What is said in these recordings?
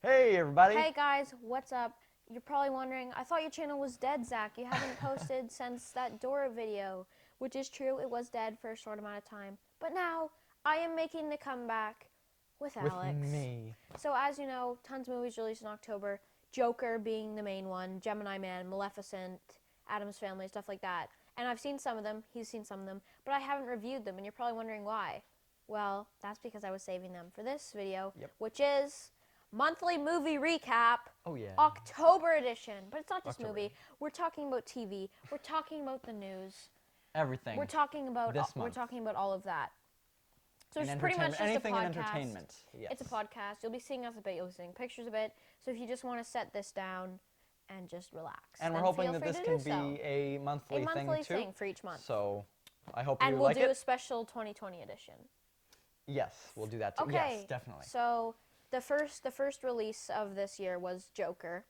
Hey everybody! Hey guys, what's up? You're probably wondering, I thought your channel was dead, Zach. You haven't posted since that Dora video, which is true, it was dead for a short amount of time. But now, I am making the comeback with Alex. With me. So as you know, tons of movies released in October, Joker being the main one, Gemini Man, Maleficent, Addams Family, stuff like that. And I've seen some of them, he's seen some of them, but I haven't reviewed them, and you're probably wondering why. Well, that's because I was saving them for this video, which is monthly movie recap. Oh yeah. October edition. But it's not just October. movie. We're talking about TV. We're talking about the news. Everything. We're talking about this month. We're talking about all of that. So And it's pretty much just anything a podcast. in entertainment. Yes. It's a podcast. You'll be seeing us a bit. You'll be seeing pictures of it. So if you just want to set this down and just relax, and we're then hoping feel that free this to can do so. be a monthly thing for each month. So I hope you and like it. we'll do a special 2020 edition. Yes, we'll do that too. Okay. Yes, definitely. So the first release of this year was Joker.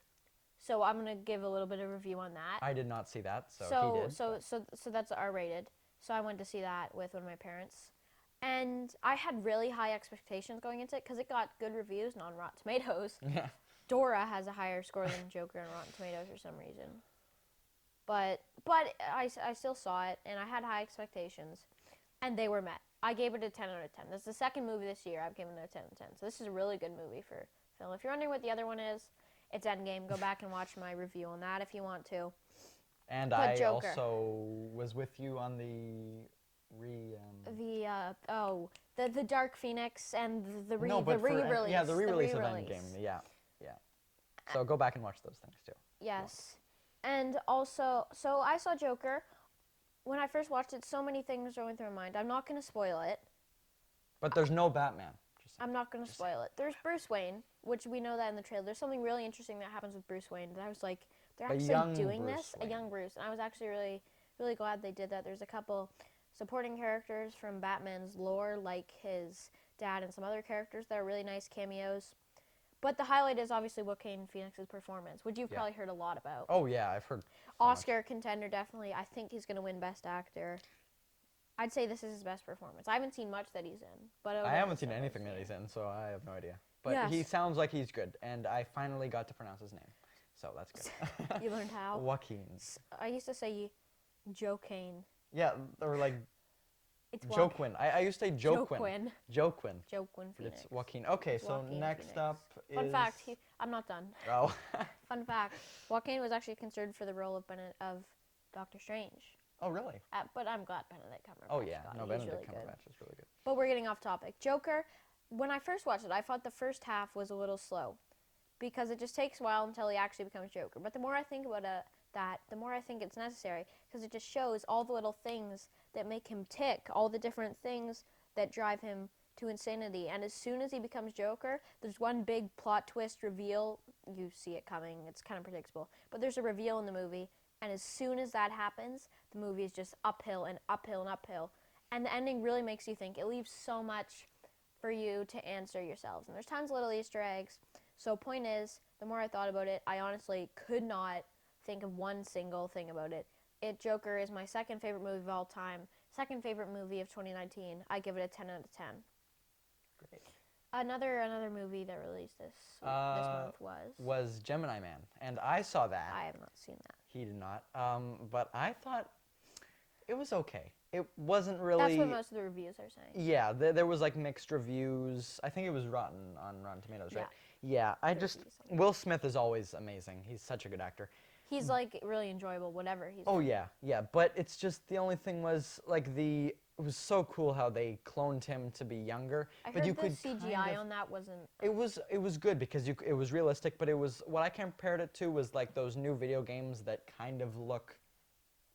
So I'm gonna give a little bit of review on that. I did not see that, so he did. So that's R-rated. So I went to see that with one of my parents, and I had really high expectations going into it because it got good reviews on Rotten Tomatoes. Yeah. Dora has a higher score than Joker on Rotten Tomatoes for some reason. But I still saw it, and I had high expectations, and they were met. I gave it a 10 out of 10. This is the second movie this year I've given it a 10 out of 10. So this is a really good movie for film. If you're wondering what the other one is, it's Endgame. Go back and watch my review on that if you want to. And But I Joker. also was with you on the The Dark Phoenix and the re-release. Yeah, the re-release of Endgame. Yeah. So go back and watch those things too. Yes. And also, so I saw Joker. When I first watched it, so many things were going through my mind. I'm not going to spoil it. But there's no Batman. I'm not going to spoil it. There's Bruce Wayne, which we know that in the trailer. There's something really interesting that happens with Bruce Wayne. And I was like, they're actually doing this? A young Bruce. And I was actually really, really glad they did that. There's a couple supporting characters from Batman's lore, like his dad and some other characters that are really nice cameos. But the highlight is obviously Joaquin Phoenix's performance, which you've probably heard a lot about. Oh, yeah, I've heard. Oscar contender, definitely. I think he's going to win Best Actor. I'd say this is his best performance. I haven't seen much that he's in. But I haven't seen anything that he's in, so I have no idea. But yes. He sounds like he's good, and I finally got to pronounce his name. So that's good. You learned how? Joaquin. I used to say Joaquin. Yeah, or like it's Joaquin. I used to say Joaquin. Joaquin But Phoenix. it's Joaquin. Okay, so Joaquin next Phoenix. up is... Fun fact, I'm not done. Oh. Fun fact, Joaquin was actually considered for the role of Doctor Strange. Oh, really? But I'm glad Benedict Cumberbatch Oh, yeah. got it. No, He's Benedict really Cumberbatch good. is really good. But we're getting off topic. Joker, when I first watched it, I thought the first half was a little slow because it just takes a while until he actually becomes Joker. But the more I think about the more I think it's necessary because it just shows all the little things that make him tick, all the different things that drive him to insanity. And as soon as he becomes Joker, there's one big plot twist reveal. You see it coming. It's kind of predictable. But there's a reveal in the movie. And as soon as that happens, the movie is just uphill and uphill and uphill. And the ending really makes you think. It leaves so much for you to answer yourselves. And there's tons of little Easter eggs. So point is, the more I thought about it, I honestly could not think of one single thing about it. Joker is my second favorite movie of all time. Second favorite movie of 2019. I give it a 10 out of 10. Great. Another movie that released this month was Gemini Man, and I saw that. I have not seen that. He did not. But I thought it was okay. It wasn't really... That's what most of the reviews are saying. Yeah, there was like mixed reviews. I think it was Rotten Tomatoes, right? Yeah, Will Smith is always amazing. He's such a good actor. He's like really enjoyable, whatever he's Oh, yeah. But it's just the only thing was like it was so cool how they cloned him to be younger. I but heard you the could CGI on that wasn't... It was good because it was realistic, but it was... What I compared it to was like those new video games that kind of look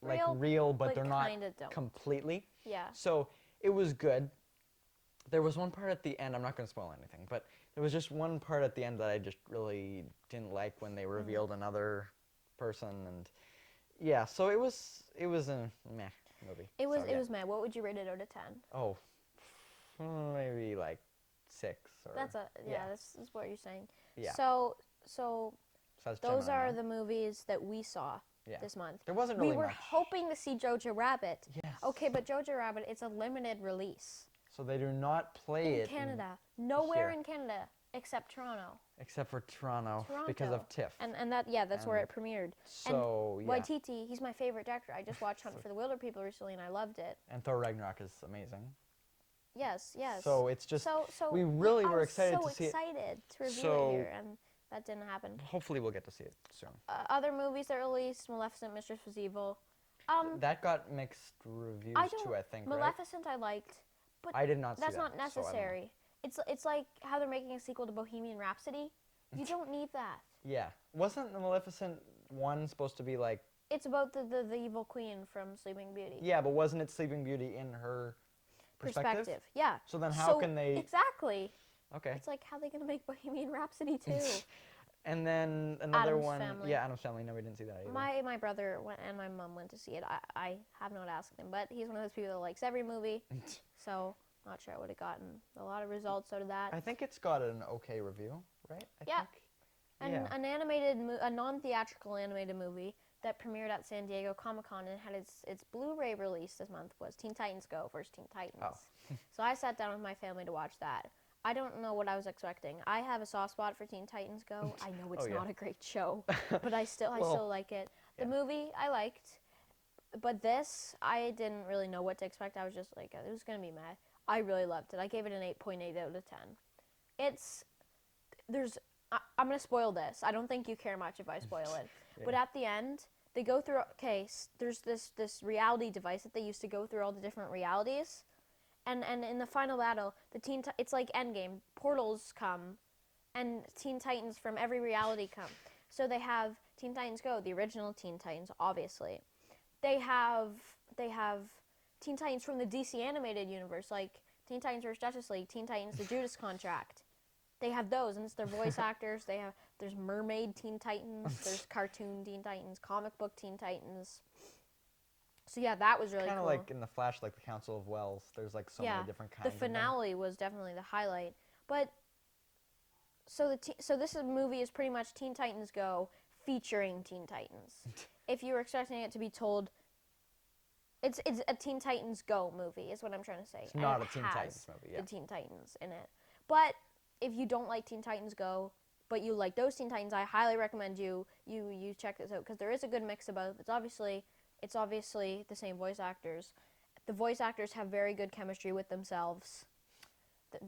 like real, but they're not completely. Yeah. So it was good. There was one part at the end, I'm not going to spoil anything, but there was just one part at the end that I just really didn't like when they revealed another person, and yeah, so it was a meh movie. It was meh. What would you rate it out of 10? Oh, maybe like 6 or... This is what you're saying. Yeah. So those Gemini are Man. the movies that we saw this month. There wasn't really We were much. hoping to see Jojo Rabbit. Yes. Okay, but Jojo Rabbit, it's a limited release. So they do not play it in Canada. Nowhere here. in Canada. Except Toronto. Except for Toronto. Because of TIFF. And that's where it premiered. So, and Waititi, he's my favorite director. I just watched Hunt for the Wilder People recently, and I loved it. And Thor Ragnarok is amazing. Yes. So it's just, so we really were excited to see it. Excited to review it here, and that didn't happen. Hopefully we'll get to see it soon. Other movies that released, Maleficent, Mistress Was Evil. That got mixed reviews too, I think, Maleficent I liked, but I did not see that. That's not necessary. It's like how they're making a sequel to Bohemian Rhapsody. You don't need that. Yeah. Wasn't the Maleficent one supposed to be like... It's about the evil queen from Sleeping Beauty. Yeah, but wasn't it Sleeping Beauty in her perspective? Yeah. So then how can they... Exactly. Okay. It's like, how are they going to make Bohemian Rhapsody too? And then another Adam's one... Family. Yeah, Adam's Family. No, we didn't see that either. My brother and my mom went to see it. I have not asked him, but he's one of those people that likes every movie. So... Not sure I would have gotten a lot of results out of that. I think it's got an okay review, right? I think. And a non-theatrical animated movie that premiered at San Diego Comic-Con and had its Blu-ray release this month was Teen Titans Go versus Teen Titans. Oh. So I sat down with my family to watch that. I don't know what I was expecting. I have a soft spot for Teen Titans Go. I know it's not a great show, but I still like it. The movie I liked, but this I didn't really know what to expect. I was just like, it was gonna be meh. I really loved it. I gave it an 8.8 out of 10. I'm going to spoil this. I don't think you care much if I spoil it. Yeah. But at the end, they go through, there's this reality device that they use to go through all the different realities. And in the final battle, it's like Endgame. Portals come, and Teen Titans from every reality come. So they have Teen Titans Go, the original Teen Titans, obviously. They have Teen Titans from the DC animated universe, like Teen Titans vs. Justice League, Teen Titans: The Judas Contract. They have those, and it's their voice actors. There's mermaid Teen Titans, there's cartoon Teen Titans, comic book Teen Titans. So yeah, that was really cool. Kind of like in the Flash, like the Council of Wells. There's like so many different kinds. The finale was definitely the highlight. But so this movie is pretty much Teen Titans Go featuring Teen Titans. If you were expecting it to be told. It's a Teen Titans Go movie, is what I'm trying to say. It's not a Teen Titans movie, the Teen Titans in it. But if you don't like Teen Titans Go, but you like those Teen Titans, I highly recommend you check this out, because there is a good mix of both. It's obviously the same voice actors. The voice actors have very good chemistry with themselves.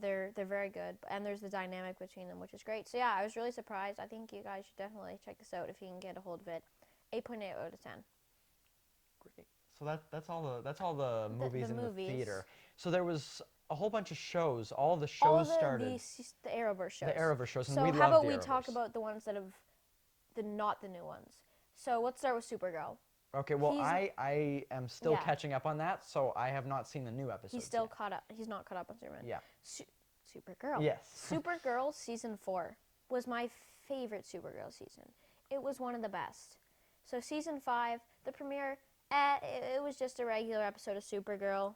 They're very good, and there's the dynamic between them, which is great. So yeah, I was really surprised. I think you guys should definitely check this out if you can get a hold of it. 8.8 out of 10. Great. So that's all the movies in the theater. So there was a whole bunch of shows. All the shows started. The Arrowverse shows. The Arrowverse shows, and so we love how about the we Arrowverse. talk about the ones that have, not the new ones. So let's start with Supergirl. Okay, well I am still catching up on that, so I have not seen the new episodes. He's still caught up. He's not caught up on Superman. Yeah. Supergirl. Yes. Supergirl season 4 was my favorite Supergirl season. It was one of the best. So season 5, the premiere. It was just a regular episode of Supergirl.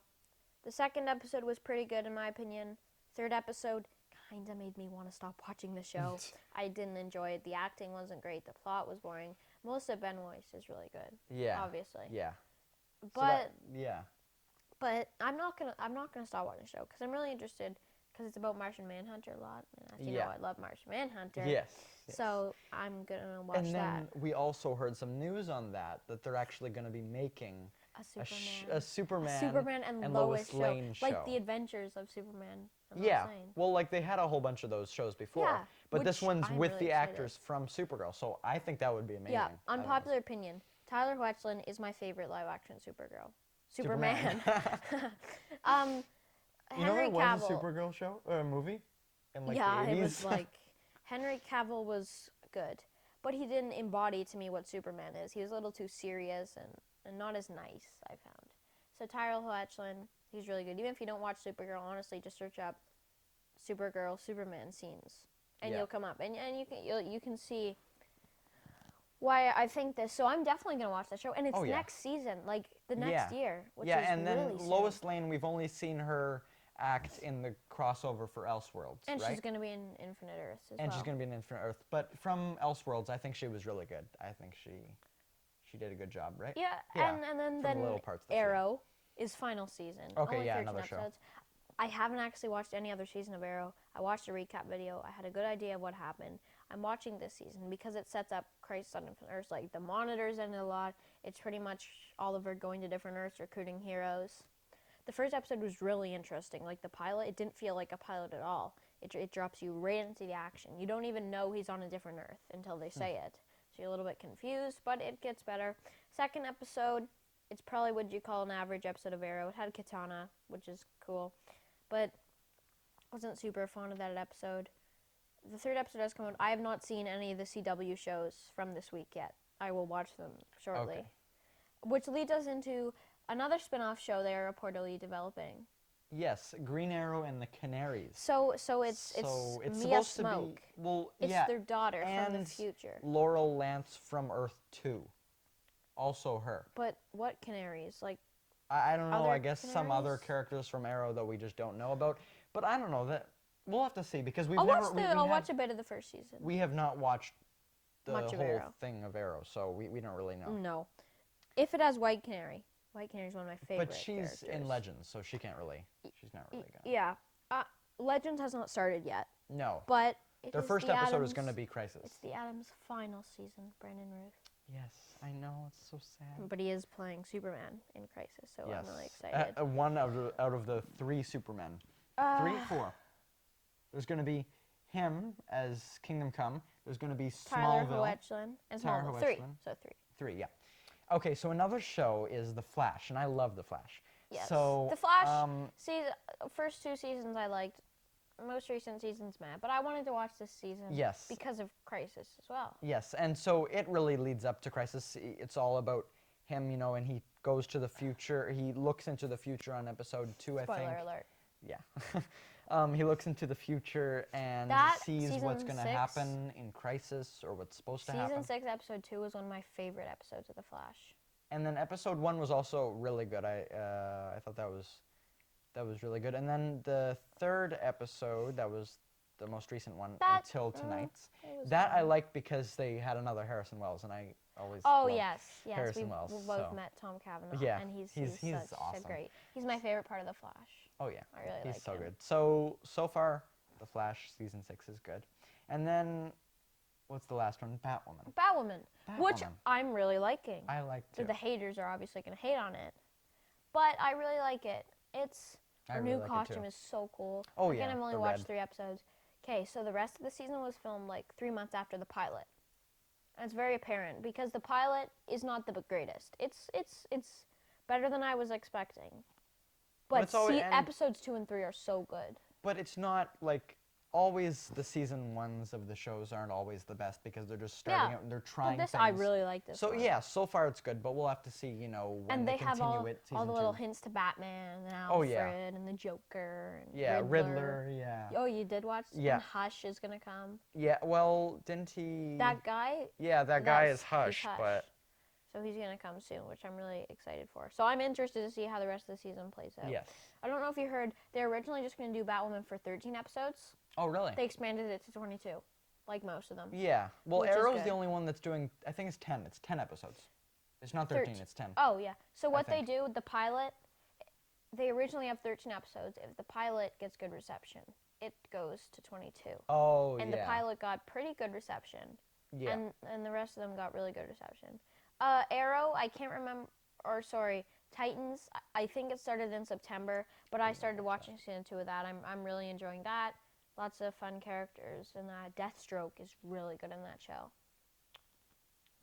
The second episode was pretty good in my opinion. Third episode kind of made me want to stop watching the show. I didn't enjoy it. The acting wasn't great. The plot was boring. Melissa Benoist is really good. Yeah. Obviously. Yeah. But so But I'm not gonna stop watching the show because I'm really interested because it's about Martian Manhunter a lot. And as you know, I love Martian Manhunter. Yes. So I'm gonna watch that. And then we also heard some news on that they're actually going to be making a Superman and Lois Lane show. Like the Adventures of Superman and Lois Lane. Well, like they had a whole bunch of those shows before, but this one's with the actors from Supergirl, so I think that would be amazing. Yeah, unpopular opinion. Tyler Hoechlin is my favorite live-action Supergirl. Superman. You know there was a Supergirl show or a movie in like the 80s? It was like Henry Cavill was good, but he didn't embody to me what Superman is. He was a little too serious and not as nice, I found. So Tyler Hoechlin, he's really good. Even if you don't watch Supergirl, honestly, just search up Supergirl Superman scenes, and you'll come up, and you can see why I think this. So I'm definitely gonna watch that show, and it's next season, like the next year, which is and then really soon. Lois Lane, we've only seen her act in the crossover for Elseworlds, and right? she's gonna be in Infinite Earths as well. And she's gonna be in Infinite Earth, but from Elseworlds, I think she was really good. I think she did a good job, right? Yeah, and then little parts Arrow is final season. Okay, only 13 another episodes. show. I haven't actually watched any other season of Arrow. I watched a recap video. I had a good idea of what happened. I'm watching this season because it sets up Crisis on Infinite Earths. Like, the Monitors ended a lot. It's pretty much Oliver going to different Earths, recruiting heroes. The first episode was really interesting. Like, the pilot, it didn't feel like a pilot at all. It drops you right into the action. You don't even know he's on a different Earth until they say it. So you're a little bit confused, but it gets better. Second episode, it's probably what you call an average episode of Arrow. It had Katana, which is cool, but wasn't super fond of that episode. The third episode has come out. I have not seen any of the CW shows from this week yet. I will watch them shortly. Okay. Which leads us into another spin-off show they are reportedly developing. Yes, Green Arrow and the Canaries. So it's Mia supposed Smoke. to be, well, It's yeah, their daughter from the and future. Laurel Lance from Earth 2. Also her. But what canaries? Like, I don't know, other I guess some other Canaries? characters from Arrow that we just don't know about. But I don't know, that we'll have to see because we've I'll never watch a bit of the first season. we have not watched the Much of whole Arrow. thing of Arrow, so we don't really know. No. If it has White Canary. White Canary is one of my favorite But she's characters. in Legends, so she's not really gonna. Yeah. Legends has not started yet. No. But it Their is first the episode Addams, is going to be Crisis. It's the Addams final season, Brandon Ruth. Yes, I know, it's so sad. But he is playing Superman in Crisis, so Yes. I'm really excited. One out of the 3 Supermen. 3, 4. There's going to be him as Kingdom Come. There's going to be Tyler Smallville. Hoechlin and Tyler Smallville. 3. Hoechlin. So 3. 3, yeah. Okay, so another show is The Flash, and I love The Flash. Yes. So, The Flash, first 2 seasons I liked. Most recent seasons, Matt. But I wanted to watch this season. Yes. Because of Crisis as well. Yes, and so it really leads up to Crisis. It's all about him, and he goes to the future. He looks into the future on episode 2, I think. Spoiler alert. Yeah. He looks into the future and sees what's going to happen in Crisis or what's supposed to happen. Season 6, episode 2 was one of my favorite episodes of The Flash. And then episode 1 was also really good. I thought that was really good. And then the third episode, that was the most recent one until tonight's. That I liked because they had another Harrison Wells, and I always love Harrison Wells. We both met Tom Cavanaugh, Yeah, and he's he's such awesome. a great. He's my favorite part of The Flash. Oh yeah, I really he's like so him. good. So far, The Flash season 6 is good. And then, what's the last one? Batwoman, which I'm really liking. I like too. The haters are obviously going to hate on it, but I really like it. Her new costume is so cool. Oh Again, yeah, I've only the watched red. 3 episodes. Okay, so the rest of the season was filmed like 3 months after the pilot. And it's very apparent because the pilot is not the greatest. It's better than I was expecting. But episodes 2 and 3 are so good. But it's not like always the season 1s of the shows aren't always the best because they're just starting out and they're trying this things. I really like this So one. yeah, so far it's good, but we'll have to see, when and they have all season the 2. little hints to Batman and Alfred and the Joker and Riddler, yeah. Oh, you did watch? Yeah. And Hush is gonna come. Yeah, well, didn't he? That guy? Yeah, that guy is Hush, but so he's gonna come soon, which I'm really excited for. So I'm interested to see how the rest of the season plays out. yes. I don't know if you heard, they're originally just gonna do Batwoman for 13 episodes. Oh, really? They expanded it to 22, like most of them. Yeah. Well, Which is Arrow's good. the only one that's doing. I think it's 10. It's 10 episodes. It's not 13. It's 10. Oh yeah. So what they think. do, the pilot, they originally have 13 episodes. If the pilot gets good reception, it goes to 22. Oh, And the pilot got pretty good reception. Yeah. And the rest of them got really good reception. Arrow, I can't remember, or sorry, Titans, I think it started in September, but I started watching season 2 of that. I'm really enjoying that. Lots of fun characters, and Deathstroke is really good in that show.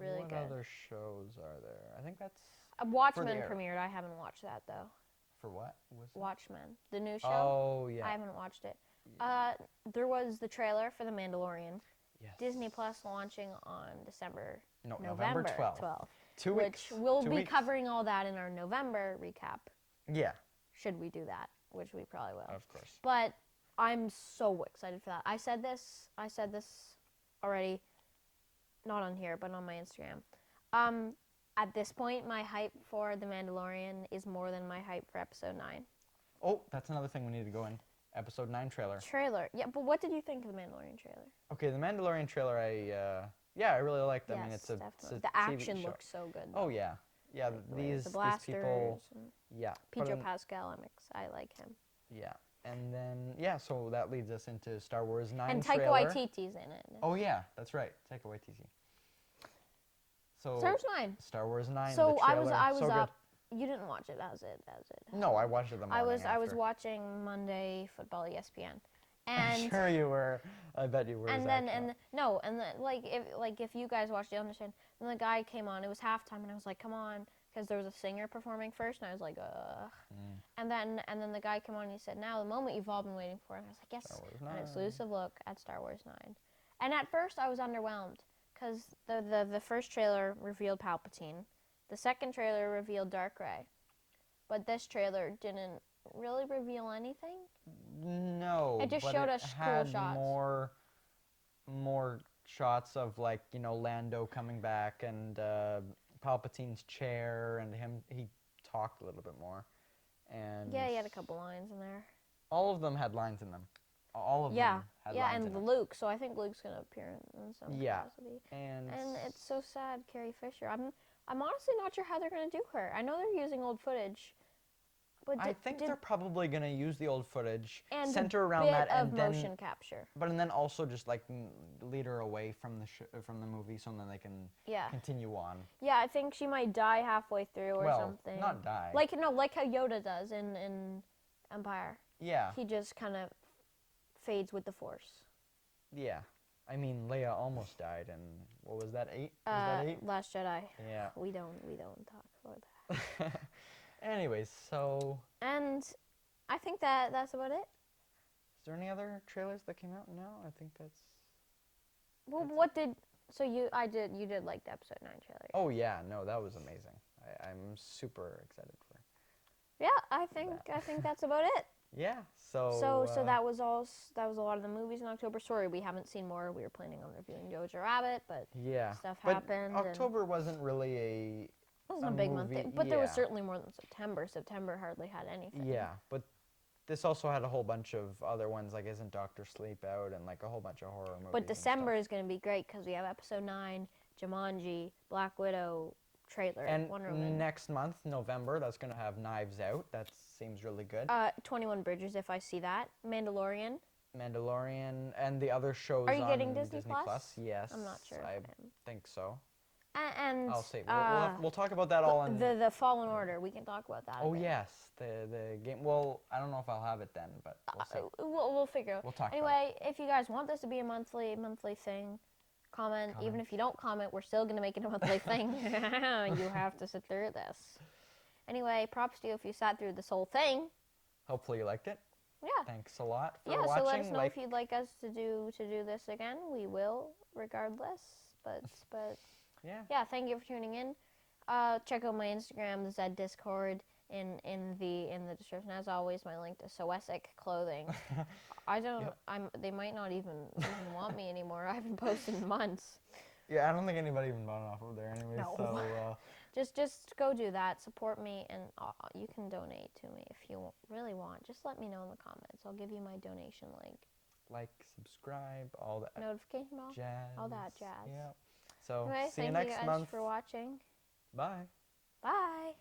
Really what good. What other shows are there? I think that's Watchmen premiered. I haven't watched that though. for what? Watchmen, the new show. Oh yeah. I haven't watched it. There was the trailer for The Mandalorian. Yes. Disney Plus launching on November 12th. 2 weeks. Which we'll 2 be weeks. covering all that in our November recap. Yeah, Should we do that? Which we probably will. of course. But I'm so excited for that. I said this already, not on here, but on my Instagram. At this point, my hype for The Mandalorian is more than my hype for episode 9. Oh, that's another thing we need to go in. Episode 9 trailer. Yeah, but what did you think of the Mandalorian trailer? Okay, the Mandalorian trailer, I really liked. I mean, it's a definitely. TV The action show. looks so good. Oh yeah, Like, these the blasters people. and Yeah. Pedro Pascal, I like him. Yeah. And then so that leads us into Star Wars 9 And Taika trailer. Waititi's in it. Oh yeah, that's right, Taika Waititi. So Star Wars 9. Star Wars 9. So the I was trailer, so up. You didn't watch it as it. Good. No, I watched it the morning I was after. watching Monday Football ESPN. I'm And sure you were. I bet you were. and if you guys watched it, you understand. And the guy came on. It was halftime, and I was like, "Come on," because there was a singer performing first, and I was like, "Ugh." And then the guy came on, and he said, "Now the moment you've all been waiting for," and I was like, "Yes." Star Wars An 9. exclusive look at Star Wars 9. And at first, I was underwhelmed because the first trailer revealed Palpatine, the second trailer revealed Dark Rey, but this trailer didn't really reveal anything. No, It just but showed it us cool had shots. more shots of like Lando coming back and Palpatine's chair and him. He talked a little bit more, and Yeah, he had a couple lines in there. all of them had lines in them. All of Yeah, them had yeah, lines and in them. Luke. So I think Luke's gonna appear in some Yeah, capacity. and And it's so sad, Carrie Fisher. I'm honestly not sure how they're gonna do her. I know they're using old footage, but I think they're probably gonna use the old footage, and center a around bit that, of and then motion capture. and then also just like lead her away from the movie, so then they can Yeah, continue on. yeah. I think she might die halfway through or Well, something. not die. Like like how Yoda does in Empire. Yeah, He just kind of fades with the Force. yeah. I mean, Leia almost died, and what was that? 8? Was that 8? Last Jedi. Yeah. We don't talk about that. Anyways, so And I think that's about it. is there any other trailers that came out? No, I think that's. Well, That's what did you did like the episode 9 trailer? Oh yeah, no, that was amazing. I'm super excited for. Yeah, I think that's about it. Yeah. So. So that was a lot of the movies in October. Sorry, we haven't seen more. We were planning on reviewing Jojo Rabbit, but Yeah. stuff But happened. October wasn't really It wasn't a big month, movie, but there was yeah. certainly more than September. September hardly had anything. Yeah, but this also had a whole bunch of other ones, like Isn't Doctor Sleep out, and like a whole bunch of horror movies. But December is going to be great because we have episode 9, Jumanji, Black Widow, trailer, and Wonder Woman. next month, November, that's going to have Knives Out. That seems really good. 21 Bridges, if I see that. Mandalorian. Mandalorian and the other shows Are you on getting Disney Plus? Yes. I'm not sure. I think so. And I'll see. We'll talk about that all in... the Fallen Order. We can talk about that. Oh, yes. The game. Well, I don't know if I'll have it then, but we'll see. We'll figure out. We'll talk Anyway, if you guys want this to be a monthly thing, comment. Even if you don't comment, we're still going to make it a monthly thing. You have to sit through this. Anyway, props to you if you sat through this whole thing. Hopefully you liked it. Yeah. Thanks a lot for Yeah, watching. so let us know if you'd like us to do this again. We will, regardless. But yeah, thank you for tuning in. Check out my Instagram, the Zed Discord, in the description. As always, my link to Soesic clothing. I don't. Yep. They might not even want me anymore. I haven't posted in months. Yeah, I don't think anybody even bought off of there anyway. No. So Just go do that. Support me, and you can donate to me if you really want. Just let me know in the comments. I'll give you my donation link. like, subscribe, all that Notification bell. jazz. All that jazz. Yeah. So Anyway, see you thank next you guys month. for watching. Bye. Bye.